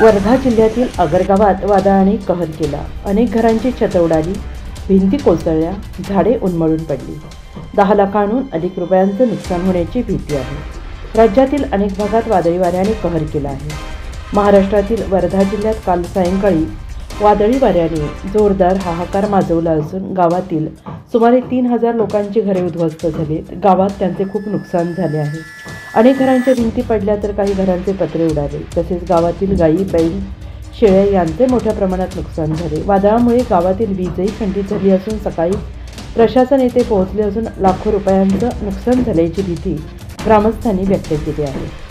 वर्धा जिल्ह्यातील आगर गावात वादळाने कहर केला। अनेक घरांची छत उडाली, भिंती कोसळल्या, झाडे उन्मळून पडली। 10 लाखांहून अधिक रुपयांचं नुकसान होण्याची भीती आहे। राज्यातील अनेक भागात वादळी वाऱ्याने कहर केला आहे। महाराष्ट्रातील वर्धा जिल्ह्यात काल सायंकाळी वादळी वाऱ्याने जोरदार हाहाकार माजवला असून गावातील सुमारे 3000 लोकांची घरे उद्ध्वस्त झाली। गावात त्यांचे खूप नुकसान झाले आहे। अनेक घरांच्या भिंती पडल्या तर काही घरांचे पत्रे उडाले। तसेच गावातील गायी, बैल, शेळ्या यांचे मोठ्या प्रमाणात नुकसान झाले। वादळामुळे गावातील वीजही खंडित झाली असून सकाळी प्रशासन येथे पोहोचले असून लाखो रुपयांचं नुकसान झाल्याची भीती ग्रामस्थांनी व्यक्त केली आहे।